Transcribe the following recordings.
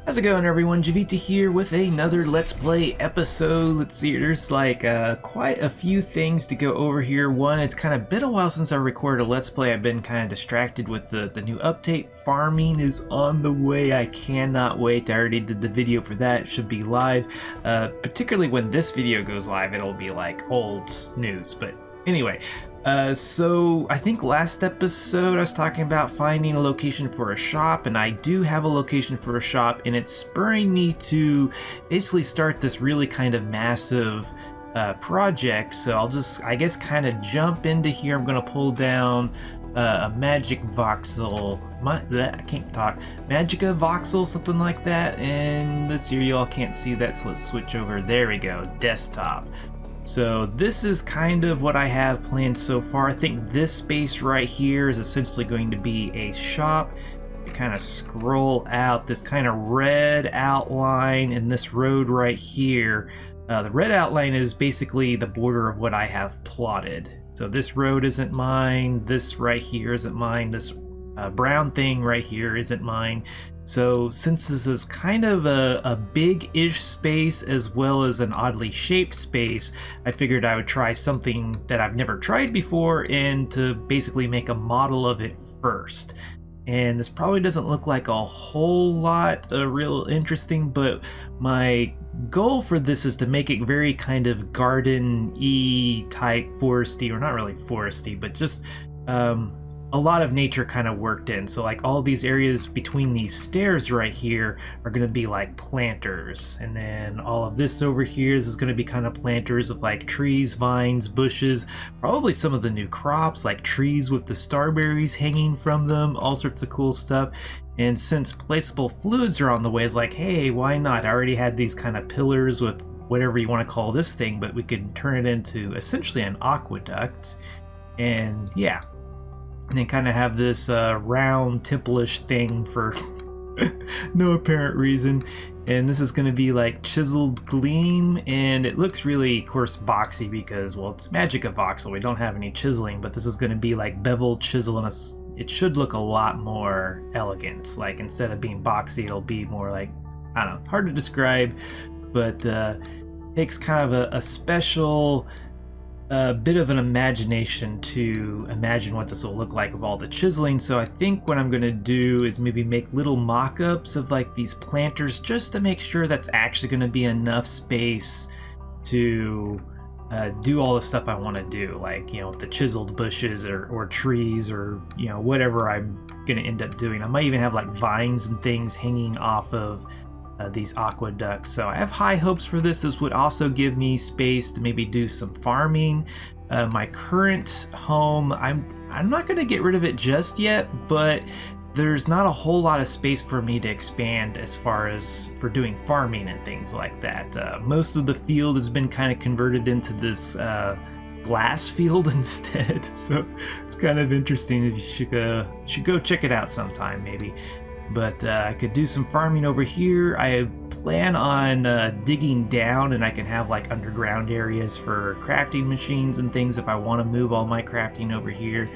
How's it going, everyone? Jiivita here with another Let's Play episode. Let's see, there's like quite a few things to go over here. One, it's kind of been a while since I recorded a Let's Play. I've been kind of distracted with the new update. Farming is on the way. I cannot wait. I already did the video for that. It should be live. Particularly when this video goes live, it'll be like old news. But anyway, so I think last episode I was talking about finding a location for a shop, and I do have a location for a shop, and it's spurring me to basically start this really kind of massive project. So I'll just, I guess, kind of jump into here. I'm going to pull down a magic voxel, I can't talk, magica voxel, something like that, and let's see, you all can't see that, so let's switch over. There we go, desktop. So this is kind of what I have planned so far. I think this space right here is essentially going to be a shop. You kind of scroll out, this kind of red outline in this road right here. The red outline is basically the border of what I have plotted. So this road isn't mine, this right here isn't mine, this brown thing right here isn't mine. So since this is kind of a big-ish space as well as an oddly shaped space, I figured I would try something that I've never tried before and to basically make a model of it first. And this probably doesn't look like a whole lot real interesting, but my goal for this is to make it very kind of garden-y type, foresty, or not really foresty, but just a lot of nature kind of worked in. So like all these areas between these stairs right here are going to be like planters, and then all of this over here, this is going to be kind of planters of like trees, vines, bushes, probably some of the new crops like trees with the starberries hanging from them, all sorts of cool stuff. And since placeable fluids are on the way, it's like, hey, why not? I already had these kind of pillars with whatever you want to call this thing, but we could turn it into essentially an aqueduct. And yeah, and then kind of have this round temple-ish thing for no apparent reason. And this is going to be like chiseled gleam, and it looks really, of course, boxy because, well, it's magic of voxel. We don't have any chiseling, but this is going to be like beveled chisel, and it should look a lot more elegant. Like instead of being boxy, it'll be more like, I don't know, it's hard to describe, but takes kind of a special bit of an imagination to imagine what this will look like with all the chiseling. So I think what I'm going to do is maybe make little mock-ups of like these planters just to make sure that's actually going to be enough space to do all the stuff I want to do, like, you know, with the chiseled bushes or trees, or, you know, whatever I'm going to end up doing. I might even have like vines and things hanging off of these aqueducts. So I have high hopes for this. This would also give me space to maybe do some farming. My current home, I'm not going to get rid of it just yet, but there's not a whole lot of space for me to expand as far as for doing farming and things like that. Most of the field has been kind of converted into this glass field instead, so it's kind of interesting. You should go check it out sometime maybe. But I could do some farming over here. I plan on digging down, and I can have like underground areas for crafting machines and things if I want to move all my crafting over here.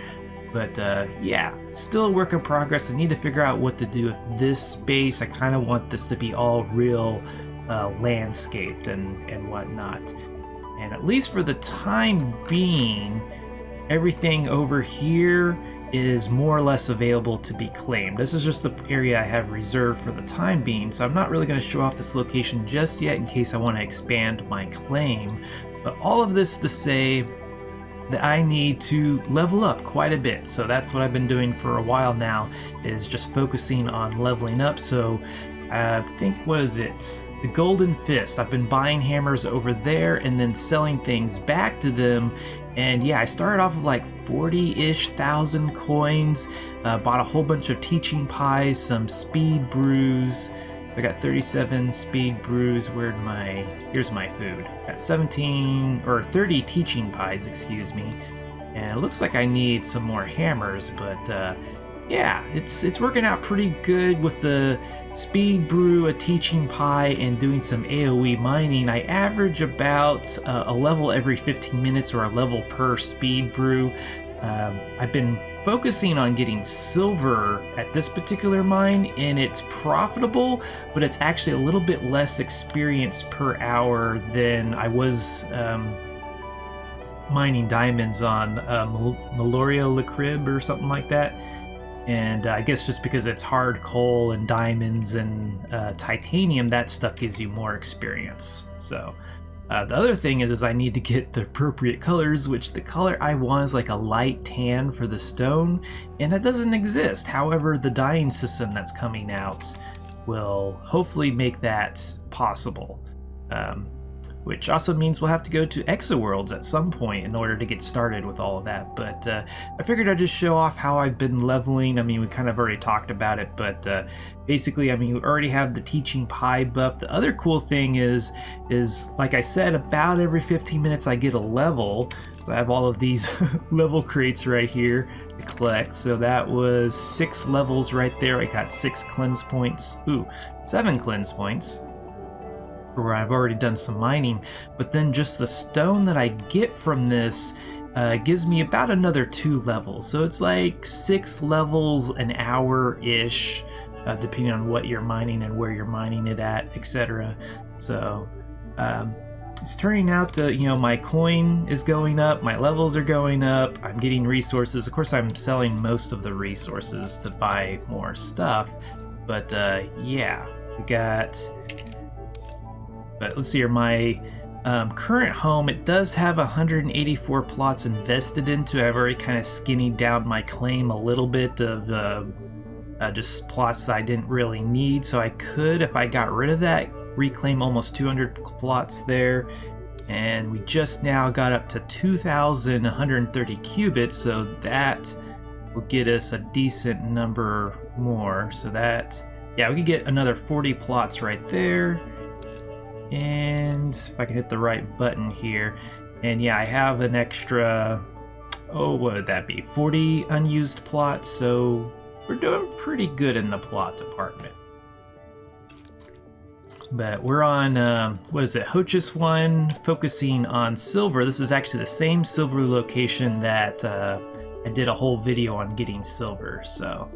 But yeah, still a work in progress. I need to figure out what to do with this space. I kind of want this to be all real landscaped and whatnot. And at least for the time being, everything over here is more or less available to be claimed. This is just the area I have reserved for the time being, so I'm not really going to show off this location just yet in case I want to expand my claim. But all of this to say that I need to level up quite a bit. So that's what I've been doing for a while now, is just focusing on leveling up. So I think, what is it? The Golden Fist. I've been buying hammers over there and then selling things back to them. And yeah, I started off with like 40-ish thousand coins, bought a whole bunch of teaching pies, some speed brews. I got 37 speed brews. Here's my food. Got 17 or 30 teaching pies, excuse me. And it looks like I need some more hammers, but yeah, it's working out pretty good with the speed brew, a teaching pie, and doing some AoE mining. I average about a level every 15 minutes, or a level per speed brew. I've been focusing on getting silver at this particular mine, and it's profitable, but it's actually a little bit less experience per hour than I was mining diamonds on Meloria Le Crib or something like that. And I guess just because it's hard coal and diamonds and titanium, that stuff gives you more experience. So the other thing is I need to get the appropriate colors, which the color I want is like a light tan for the stone, and that doesn't exist. However, the dyeing system that's coming out will hopefully make that possible. Which also means we'll have to go to Exoworlds at some point in order to get started with all of that. But I figured I'd just show off how I've been leveling. I mean, we kind of already talked about it, but basically, I mean, we already have the teaching pie buff. The other cool thing is like I said, about every 15 minutes I get a level. So I have all of these level crates right here to collect. So that was 6 levels right there. I got 6 cleanse points. Ooh, 7 cleanse points, where I've already done some mining, but then just the stone that I get from this gives me about another 2 levels. So it's like 6 levels an hour-ish, depending on what you're mining and where you're mining it at, etc. So it's turning out to, you know, my coin is going up, my levels are going up, I'm getting resources. Of course, I'm selling most of the resources to buy more stuff, but yeah, we got... But let's see here, my current home, it does have 184 plots invested into. I've already kind of skinnied down my claim a little bit of just plots that I didn't really need. So I could, if I got rid of that, reclaim almost 200 plots there. And we just now got up to 2,130 cubits, so that will get us a decent number more. So that, yeah, we could get another 40 plots right there. And if I can hit the right button here, and yeah, I have an extra, oh, what would that be, 40 unused plots, so we're doing pretty good in the plot department. But we're on, what is it, Hochus 1, focusing on silver. This is actually the same silver location that I did a whole video on getting silver, so...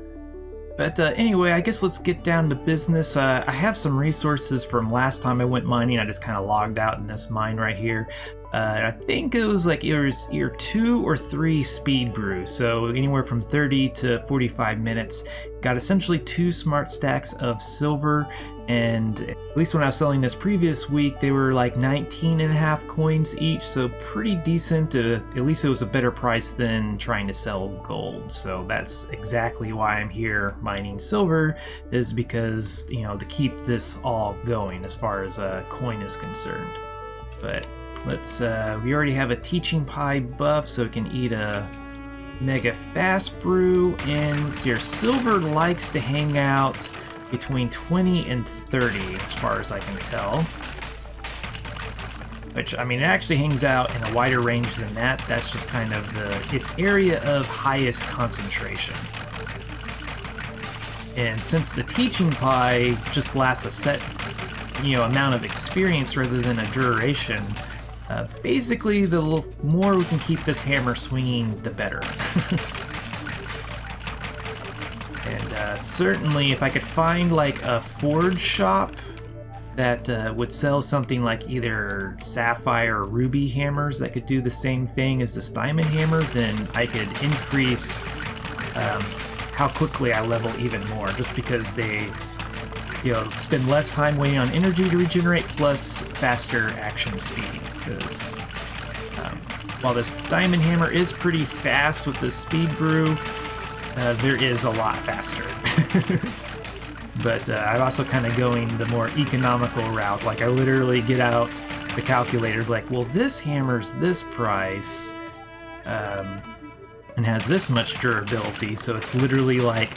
But anyway, I guess let's get down to business. I have some resources from last time I went mining. I just kind of logged out in this mine right here. I think it was like either 2 or 3 speed brews, so anywhere from 30 to 45 minutes. Got essentially 2 smart stacks of silver, and at least when I was selling this previous week, they were like 19.5 coins each, so pretty decent. At least it was a better price than trying to sell gold. So that's exactly why I'm here mining silver, is because, you know, to keep this all going as far as coin is concerned. But let's, we already have a teaching pie buff, so we can eat a mega fast brew, and your silver likes to hang out between 20 and 30 as far as I can tell. Which, I mean, it actually hangs out in a wider range than that. That's just kind of its area of highest concentration. And since the teaching pie just lasts a set, you know, amount of experience rather than a duration, basically the more we can keep this hammer swinging, the better. And certainly if I could find like a forge shop that would sell something like either sapphire or ruby hammers that could do the same thing as this diamond hammer, then I could increase how quickly I level even more, just because they, you know, spend less time waiting on energy to regenerate, plus faster action speed. Because while this diamond hammer is pretty fast with the speed brew, there is a lot faster. But I'm also kind of going the more economical route. Like, I literally get out the calculators like, well, this hammer's this price, and has this much durability, so it's literally like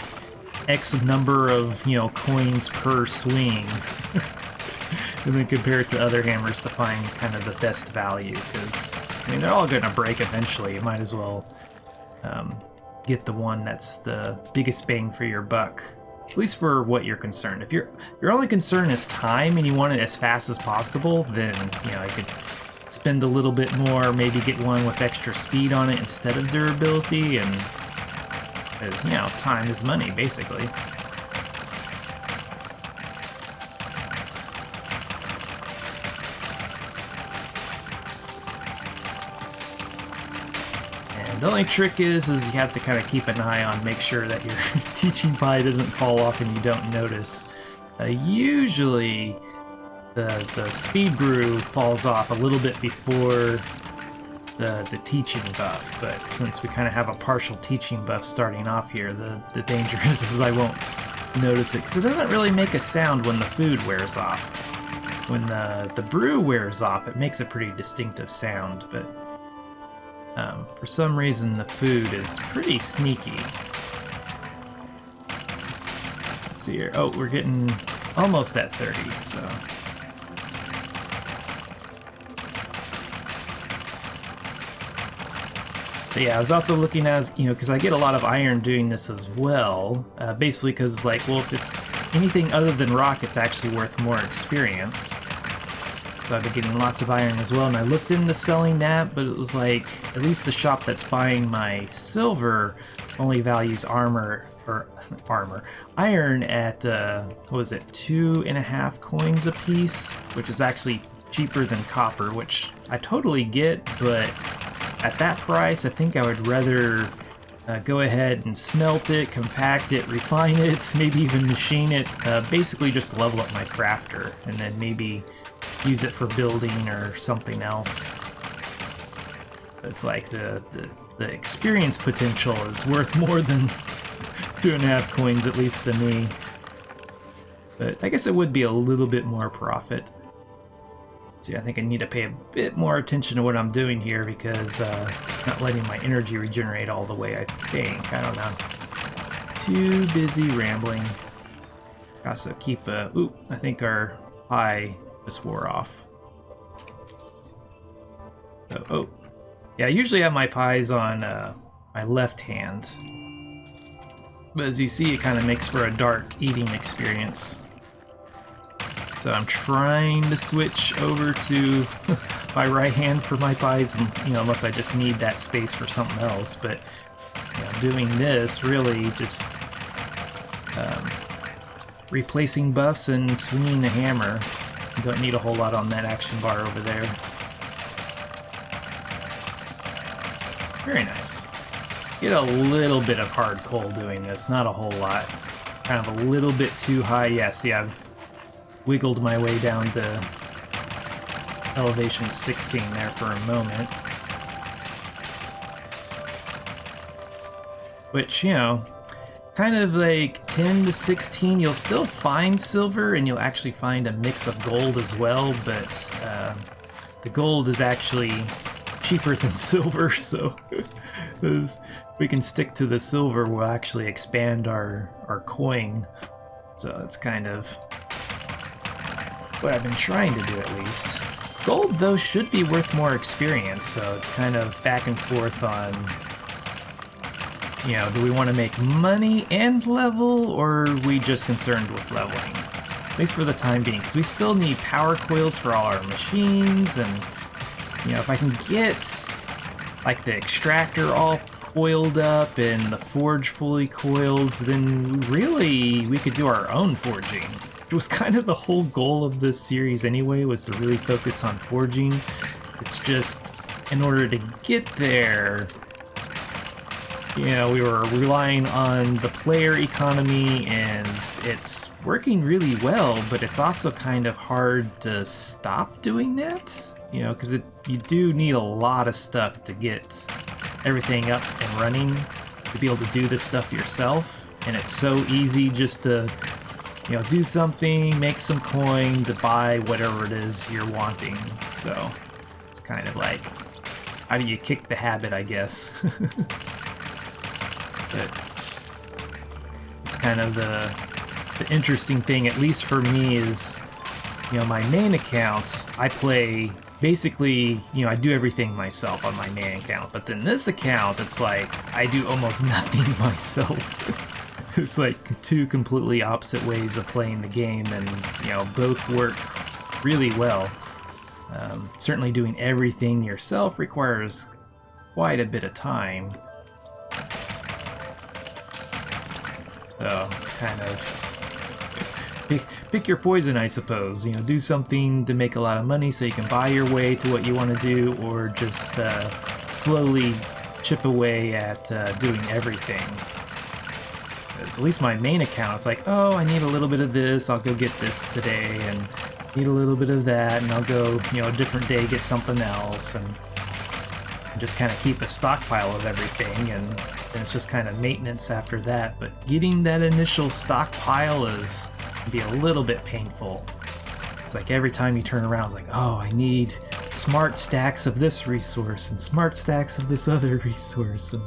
X number of, you know, coins per swing. And then compare it to other hammers to find kind of the best value, because, I mean, they're all going to break eventually. You might as well get the one that's the biggest bang for your buck. At least for what you're concerned. If your only concern is time and you want it as fast as possible, then, you know, I could spend a little bit more, maybe get one with extra speed on it instead of durability, and because, you know, time is money, basically. And the only trick is you have to kind of keep an eye on, make sure that your teaching pie doesn't fall off and you don't notice. Usually, the speed brew falls off a little bit before the teaching buff, but since we kind of have a partial teaching buff starting off here, the danger is I won't notice it, because it doesn't really make a sound when the food wears off. When the brew wears off, it makes a pretty distinctive sound, but for some reason the food is pretty sneaky. Let's see here. Oh, we're getting almost at 30, so... So yeah, I was also looking at, you know, because I get a lot of iron doing this as well, basically because it's like, well, if it's anything other than rock, it's actually worth more experience. So I've been getting lots of iron as well, and I looked into selling that, but it was like, at least the shop that's buying my silver only values iron at, what was it, 2.5 coins a piece, which is actually cheaper than copper, which I totally get, but at that price, I think I would rather go ahead and smelt it, compact it, refine it, maybe even machine it, basically just level up my crafter, and then maybe use it for building or something else. It's like the experience potential is worth more than 2.5 coins, at least to me. But I guess it would be a little bit more profit. See, I think I need to pay a bit more attention to what I'm doing here, because not letting my energy regenerate all the way, I think. I don't know. Too busy rambling. Also keep ooh, I think our pie just wore off. Oh. Yeah, I usually have my pies on my left hand. But as you see, it kind of makes for a dark eating experience. So I'm trying to switch over to my right hand for my pies, and, you know, unless I just need that space for something else. But, you know, doing this really just replacing buffs and swinging the hammer. You don't need a whole lot on that action bar over there. Very nice. Get a little bit of hard coal doing this, not a whole lot. Kind of a little bit too high. Yeah, see, I've wiggled my way down to elevation 16 there for a moment. Which, you know, kind of like 10 to 16, you'll still find silver, and you'll actually find a mix of gold as well, but the gold is actually cheaper than silver, so as we can stick to the silver, we'll actually expand our coin. So it's kind of what I've been trying to do, at least. Gold, though, should be worth more experience, so it's kind of back and forth on, you know, do we want to make money and level, or are we just concerned with leveling? At least for the time being, because we still need power coils for all our machines, and, you know, if I can get, like, the extractor all coiled up and the forge fully coiled, then really we could do our own forging. It was kind of the whole goal of this series anyway, was to really focus on forging. It's just, in order to get there, you know, we were relying on the player economy, and it's working really well, but it's also kind of hard to stop doing that, you know, because you do need a lot of stuff to get everything up and running, to be able to do this stuff yourself, and it's so easy just to, you know, do something, make some coin to buy whatever it is you're wanting. So it's kind of like, how do you kick the habit, I guess? But it's kind of the interesting thing, at least for me, is, you know, my main account, I play basically, you know, I do everything myself on my main account, but then this account, it's like I do almost nothing myself. It's like two completely opposite ways of playing the game, and, you know, both work really well. Certainly doing everything yourself requires quite a bit of time. So it's kind of pick your poison, I suppose. You know, do something to make a lot of money so you can buy your way to what you want to do, or just slowly chip away at doing everything. Because at least my main account is like, oh, I need a little bit of this, I'll go get this today, and need a little bit of that, and I'll go, you know, a different day get something else, and just kind of keep a stockpile of everything, and then it's just kind of maintenance after that. But getting that initial stockpile is be a little bit painful. It's like every time you turn around, it's like, oh, I need smart stacks of this resource and smart stacks of this other resource. And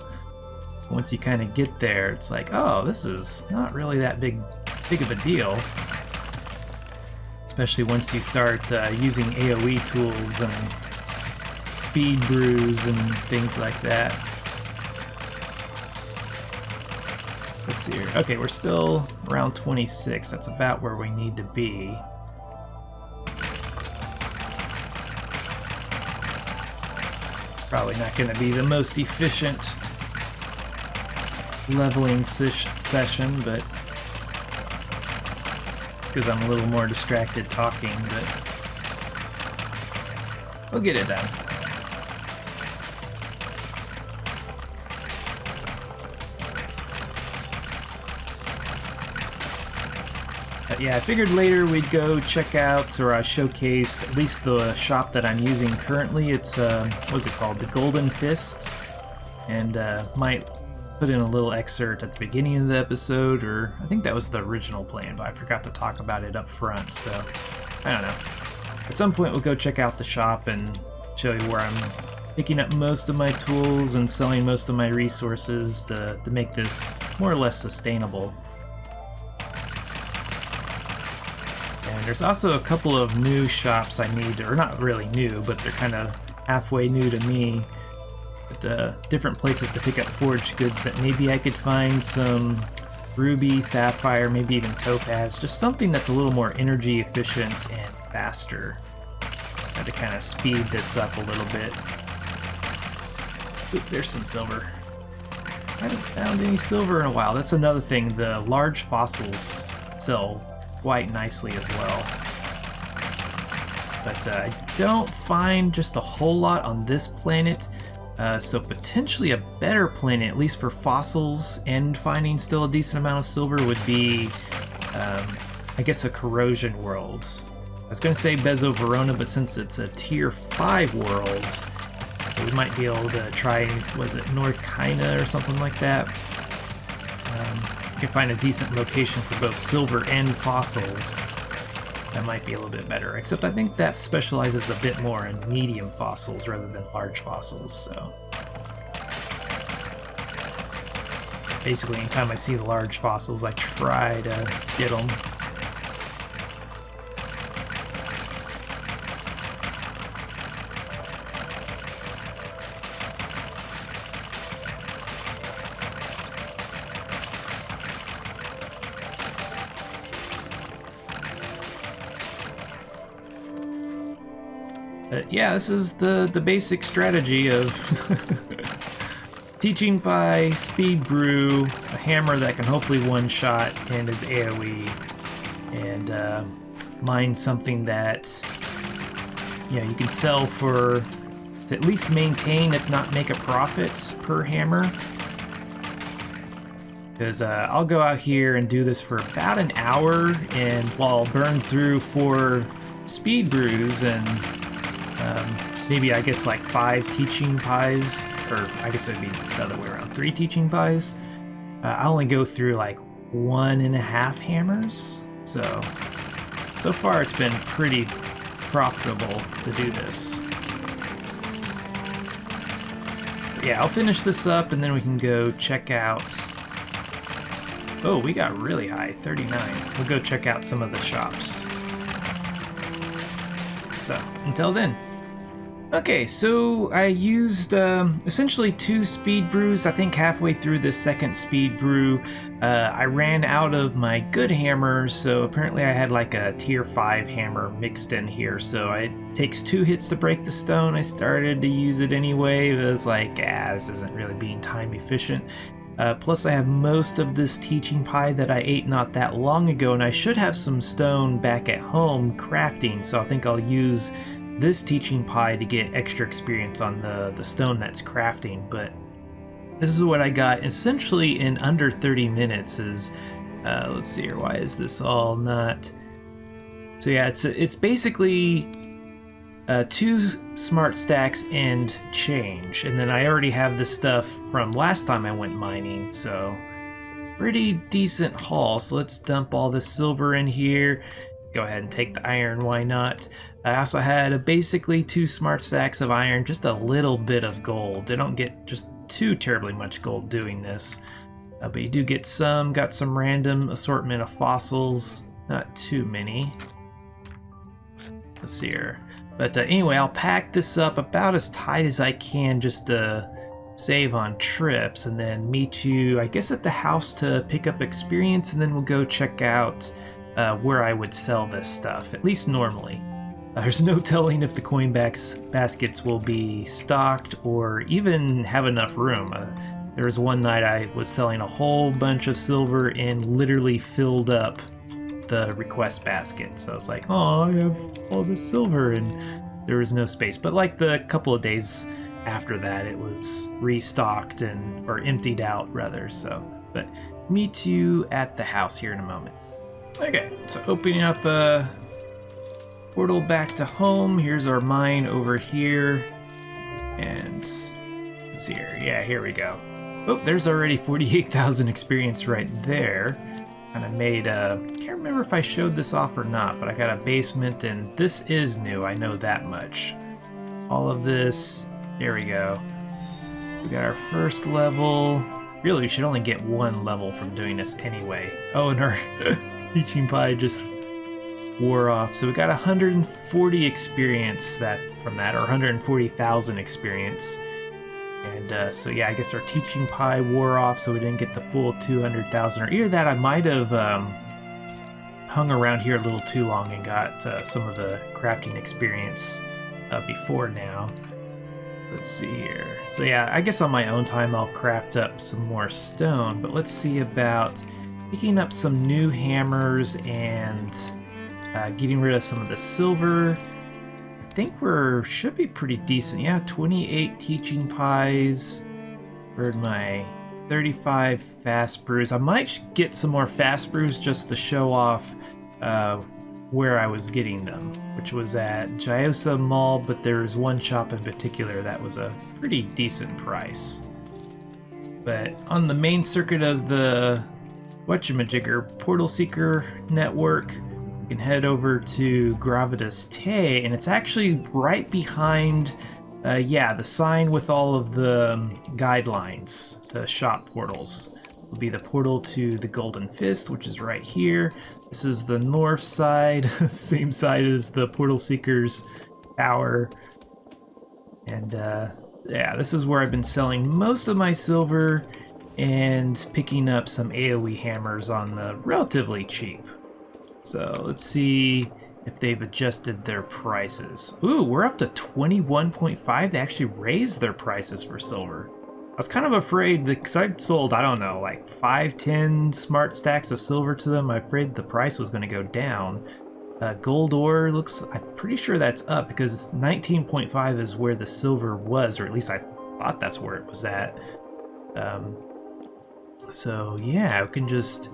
once you kind of get there, it's like, oh, this is not really that big of a deal. Especially once you start using AoE tools and speed brews and things like that. Let's see here. Okay, we're still around 26. That's about where we need to be. Probably not going to be the most efficient leveling session, but it's because I'm a little more distracted talking, but we'll get it done. Yeah, I figured later we'd go check out or showcase at least the shop that I'm using currently. It's, what's it called? The Golden Fist. And might put in a little excerpt at the beginning of the episode, or I think that was the original plan, but I forgot to talk about it up front, so I don't know. At some point we'll go check out the shop and show you where I'm picking up most of my tools and selling most of my resources to make this more or less sustainable. And there's also a couple of new shops I need to, or not really new, but they're kind of halfway new to me. But different places to pick up forged goods that maybe I could find some ruby, sapphire, maybe even topaz. Just something that's a little more energy efficient and faster. Had to kind of speed this up a little bit. Oop, there's some silver. I haven't found any silver in a while. That's another thing. The large fossils sell quite nicely as well. But I don't find just a whole lot on this planet. So potentially a better planet, at least for fossils and finding still a decent amount of silver, would be, I guess, a corrosion world. I was going to say Bezo Verona, but since it's a tier 5 world, we might be able to try, was it North Kina or something like that? You can find a decent location for both silver and fossils. That might be a little bit better, except I think that specializes a bit more in medium fossils rather than large fossils, so. Basically, anytime I see the large fossils, I try to get them. Yeah, this is the basic strategy of teaching by speed brew, a hammer that can hopefully one-shot and is AoE, and mine something that, you know, you can sell for, to at least maintain, if not make a profit per hammer. Because I'll go out here and do this for about an hour, and while I'll burn through 4 speed brews and maybe I guess like 5 teaching pies, or I guess it would be the other way around, 3 teaching pies. I only go through like 1.5 hammers, so far it's been pretty profitable to do this. But yeah, I'll finish this up and then we can go check out. Oh, we got really high, 39. We'll go check out some of the shops. So, until then. Okay, so I used essentially 2 speed brews. I think halfway through the second speed brew, I ran out of my good hammers, so apparently I had like a tier 5 hammer mixed in here, so it takes 2 hits to break the stone. I started to use it anyway, but it was like, this isn't really being time efficient. Plus I have most of this teaching pie that I ate not that long ago, and I should have some stone back at home crafting, so I think I'll use this teaching pie to get extra experience on the stone that's crafting. But this is what I got essentially in under 30 minutes is, let's see here, why is this all not... So yeah, it's basically 2 smart stacks and change, and then I already have this stuff from last time I went mining, so pretty decent haul. So let's dump all the silver in here, go ahead and take the iron, why not. I also had basically 2 smart stacks of iron, just a little bit of gold. I don't get just too terribly much gold doing this, but you do get some. Got some random assortment of fossils, not too many. Let's see here. But anyway, I'll pack this up about as tight as I can just to save on trips, and then meet you, I guess, at the house to pick up experience, and then we'll go check out where I would sell this stuff, at least normally. There's no telling if the coin baskets will be stocked or even have enough room. There was one night I was selling a whole bunch of silver and literally filled up the request basket. So I was like, oh, I have all this silver, and there was no space. But like the couple of days after that, it was restocked or emptied out rather. So, but meet you at the house here in a moment. Okay, so opening up portal back to home. Here's our mine over here, and let's see here. Yeah, here we go. Oh, there's already 48,000 experience right there. And I made can't remember if I showed this off or not, but I got a basement, and this is new, I know that much. All of this, there we go. We got our first level. Really, we should only get 1 level from doing this anyway. Oh, and our teaching pie just wore off. So we got 140 experience from that, or 140,000 experience. And so yeah, I guess our teaching pie wore off, so we didn't get the full 200,000. Or either that, I might have hung around here a little too long and got some of the crafting experience before now. Let's see here. So yeah, I guess on my own time I'll craft up some more stone, but let's see about picking up some new hammers and getting rid of some of the silver. I think should be pretty decent. Yeah, 28 teaching pies for my 35 fast brews. I might get some more fast brews just to show off where I was getting them, which was at Jiivita Mall, but there's one shop in particular that was a pretty decent price. But on the main circuit of the whatchamajigger Portal Seeker network, you can head over to Gravitas Te, and it's actually right behind the sign with all of the guidelines to shop portals. Will be the portal to the Golden Fist, which is right here. This is the north side, same side as the Portal Seeker's tower. And yeah, this is where I've been selling most of my silver and picking up some AoE hammers on the relatively cheap. So let's see if they've adjusted their prices. Ooh, we're up to 21.5. They actually raised their prices for silver. I was kind of afraid, because I sold, I don't know, like 5-10 smart stacks of silver to them. I'm afraid the price was going to go down. Gold ore I'm pretty sure that's up, because 19.5 is where the silver was, or at least I thought that's where it was at. So yeah, we can just...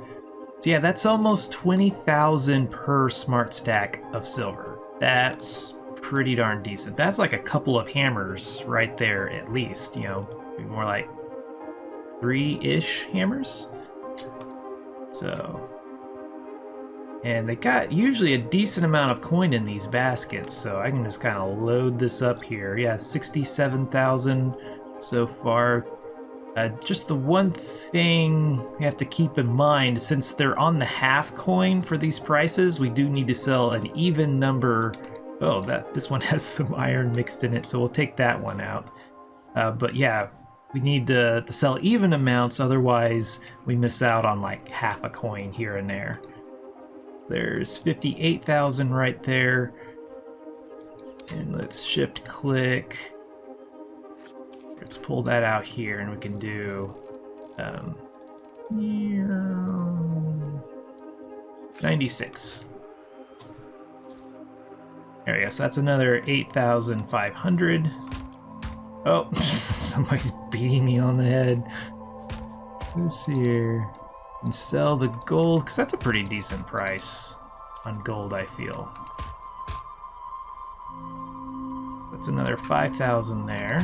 So yeah, that's almost 20,000 per smart stack of silver. That's pretty darn decent. That's like a couple of hammers right there, at least, you know. More like 3-ish hammers. So, and they got usually a decent amount of coin in these baskets, so I can just kind of load this up here. Yeah, 67,000 so far. Just the one thing you have to keep in mind, since they're on the half coin for these prices, we do need to sell an even number Oh, this one has some iron mixed in it, so we'll take that one out. But yeah, we need to sell even amounts, otherwise we miss out on like half a coin here and there. There's 58,000 right there. And let's shift click. Let's pull that out here and we can do 96. There we go, so that's another 8,500. Oh, somebody's beating me on the head. Let's see here. And sell the gold, because that's a pretty decent price on gold, I feel. That's another 5,000 there.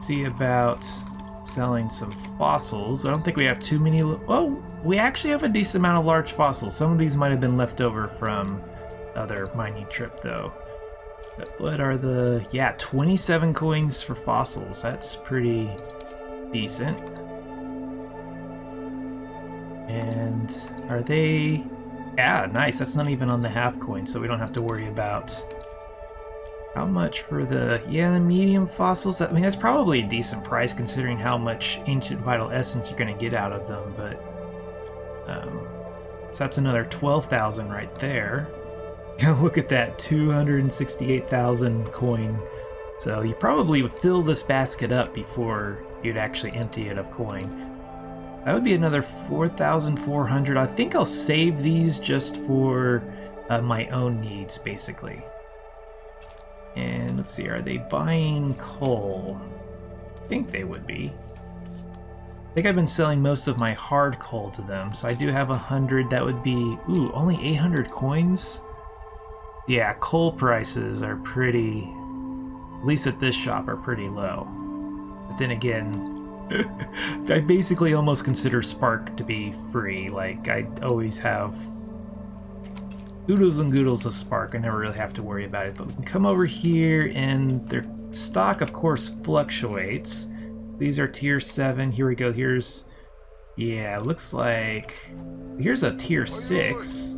See about selling some fossils. I don't think we have too many. Oh, we actually have a decent amount of large fossils. Some of these might have been left over from other mining trip though. But what are the, yeah, 27 coins for fossils. That's pretty decent. And are they, yeah, nice. That's not even on the half coin, so we don't have to worry about how much for the, yeah, the medium fossils. I mean, that's probably a decent price considering how much ancient vital essence you're going to get out of them, but so that's another 12,000 right there. Look at that, 268,000 coin. So you probably would fill this basket up before you'd actually empty it of coin. That would be another 4,400. I think I'll save these just for my own needs, basically. And let's see, are they buying coal? I think they would be. I think I've been selling most of my hard coal to them, so I do have 100. That would be, ooh, only 800 coins? Yeah, coal prices are pretty, at least at this shop, are pretty low. But then again, I basically almost consider Spark to be free. Like, I always have oodles and goodles of Spark. I never really have to worry about it. But we can come over here, and their stock, of course, fluctuates. These are tier 7. Here we go. Here's, yeah, looks like, here's a tier 6.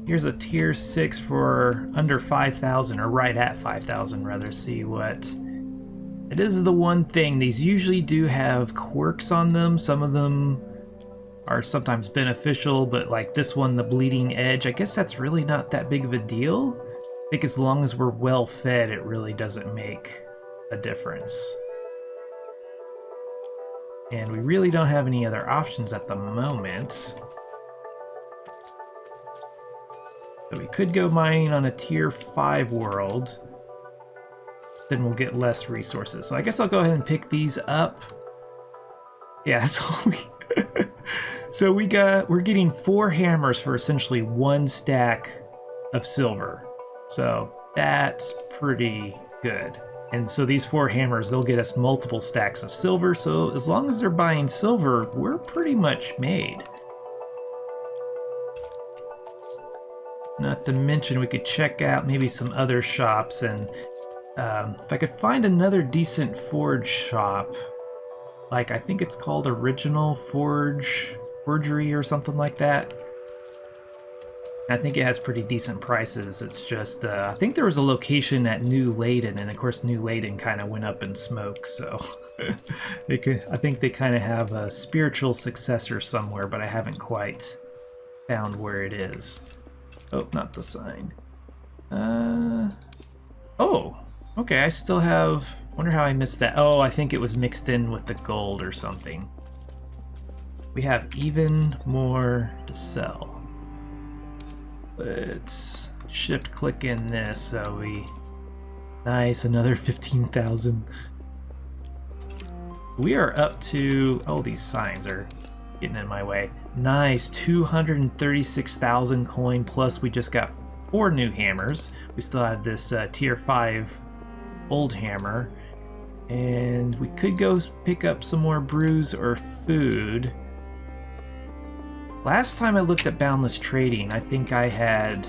Here's a tier 6 for under 5,000, or right at 5,000 rather. See what it is. The one thing, these usually do have quirks on them. Some of them are sometimes beneficial, but like this one, the bleeding edge, I guess that's really not that big of a deal. I think as long as we're well fed, it really doesn't make a difference. And we really don't have any other options at the moment. So we could go mining on a tier 5 world. Then we'll get less resources. So I guess I'll go ahead and pick these up. Yeah, that's all we... So we're getting 4 hammers for essentially 1 stack of silver. So that's pretty good. And so these 4 hammers, they'll get us multiple stacks of silver. So as long as they're buying silver, we're pretty much made. Not to mention, we could check out maybe some other shops, and if I could find another decent forge shop, like I think it's called Original Forgery or something like that. I think it has pretty decent prices. It's just, I think there was a location at New Leyden, and of course New Leyden kind of went up in smoke, so I think they kind of have a spiritual successor somewhere, but I haven't quite found where it is. Oh, not the sign. Oh, okay, I still have, wonder how I missed that. Oh, I think it was mixed in with the gold or something. We have even more to sell. Let's shift click in this so we, nice, another 15,000. We are up to, oh, these signs are getting in my way. Nice, 236,000 coin, plus we just got 4 new hammers. We still have this tier 5 old hammer, and we could go pick up some more brews or food. Last time I looked at Boundless Trading, I think I had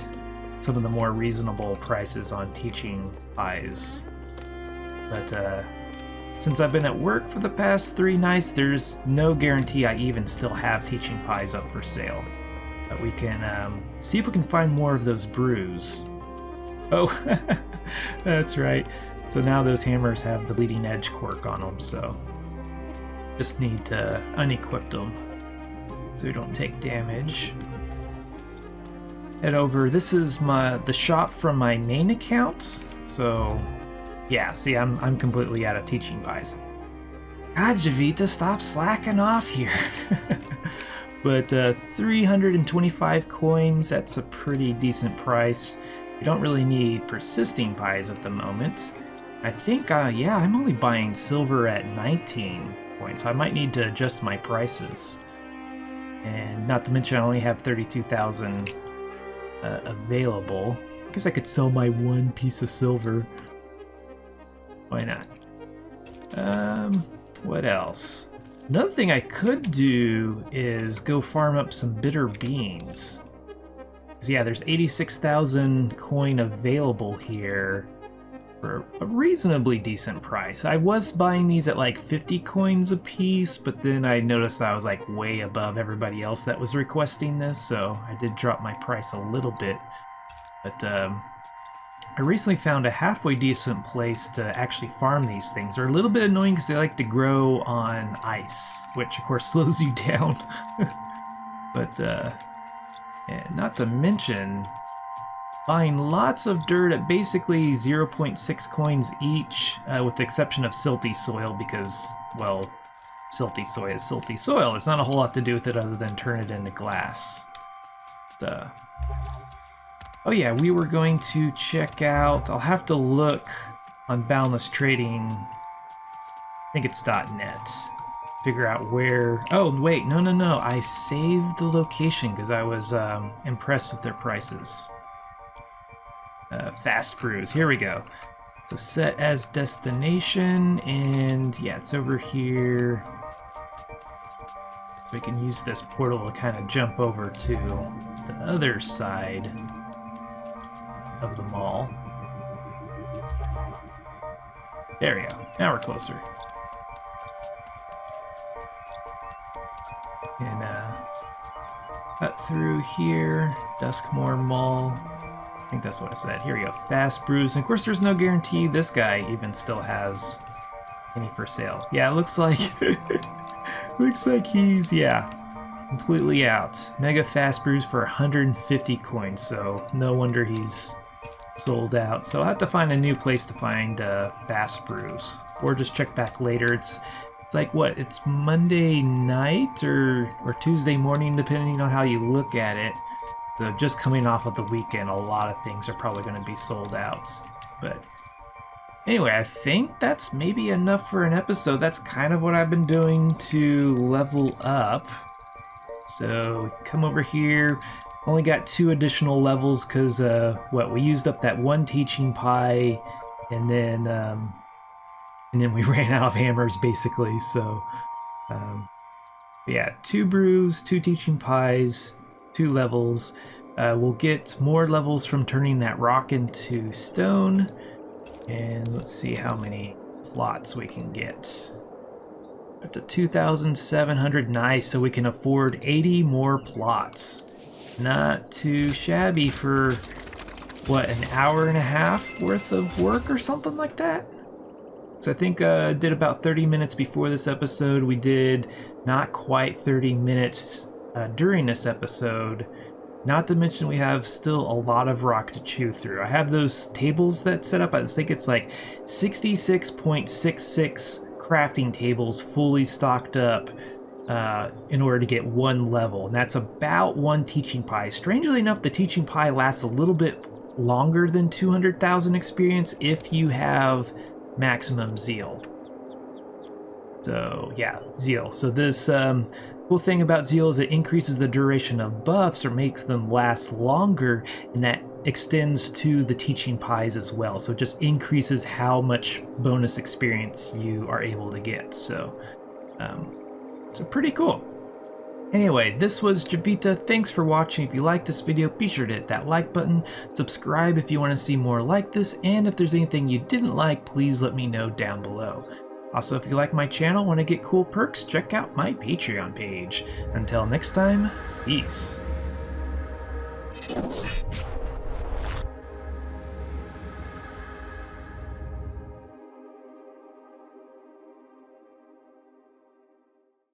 some of the more reasonable prices on teaching pies, but since I've been at work for the past 3 nights, there's no guarantee I even still have teaching pies up for sale. But we can see if we can find more of those brews. Oh, that's right. So now those hammers have the leading edge quirk on them, so just need to unequip them so we don't take damage. Head over. This is the shop from my main account. So yeah, see, I'm completely out of teaching pies. God, Jiivita, stop slacking off here. But 325 coins, that's a pretty decent price. You don't really need persisting pies at the moment. I think, yeah, I'm only buying silver at 19 coins, so I might need to adjust my prices. And not to mention I only have 32,000 available. I guess I could sell my 1 piece of silver. Why not? What else? Another thing I could do is go farm up some bitter beans. So yeah, there's 86,000 coin available here for a reasonably decent price. I was buying these at like 50 coins a piece, but then I noticed I was like way above everybody else that was requesting this, so I did drop my price a little bit. But I recently found a halfway decent place to actually farm these things. They're a little bit annoying because they like to grow on ice, which of course slows you down. But and not to mention buying lots of dirt at basically 0.6 coins each, with the exception of silty soil because, well, silty soil is silty soil. There's not a whole lot to do with it other than turn it into glass. But, oh yeah, we were going to check out, I'll have to look on Boundless Trading, I think it's .net, figure out where, oh wait, no, I saved the location because I was impressed with their prices. Fast brews, here we go. So set as destination, and yeah, it's over here. We can use this portal to kind of jump over to the other side of the mall. There we go. Now we're closer. And cut through here. Duskmore Mall. I think that's what I said. Here we go. Fast brews. And of course, there's no guarantee this guy even still has any for sale. Yeah, it looks like looks like he's, yeah, completely out. Mega fast brews for 150 coins. So no wonder he's sold out. So I'll have to find a new place to find fast brews, or just check back later. It's like, what, it's Monday night or Tuesday morning, depending on how you look at it. So just coming off of the weekend, a lot of things are probably going to be sold out. But anyway, I think that's maybe enough for an episode. That's kind of what I've been doing to level up. So come over here. Only got 2 additional levels because we used up that 1 teaching pie, and then we ran out of hammers basically. So yeah, 2 brews, 2 teaching pies, 2 levels. We'll get more levels from turning that rock into stone, and let's see how many plots we can get. Up to 2,700. Nice, so we can afford 80 more plots. Not too shabby for, what, an hour and a half worth of work or something like that? So I think I did about 30 minutes before this episode. We did not quite 30 minutes during this episode. Not to mention we have still a lot of rock to chew through. I have those tables that set up. I think it's like 66.66 crafting tables fully stocked up in order to get 1 level, and that's about 1 teaching pie. Strangely enough, the teaching pie lasts a little bit longer than 200,000 experience if you have maximum zeal. So yeah, zeal. So this cool thing about zeal is it increases the duration of buffs or makes them last longer, and that extends to the teaching pies as well. So it just increases how much bonus experience you are able to get. So pretty cool. Anyway, this was Jiivita. Thanks for watching. If you liked this video, be sure to hit that like button. Subscribe if you want to see more like this. And if there's anything you didn't like, please let me know down below. Also, if you like my channel, want to get cool perks, check out my Patreon page. Until next time, peace.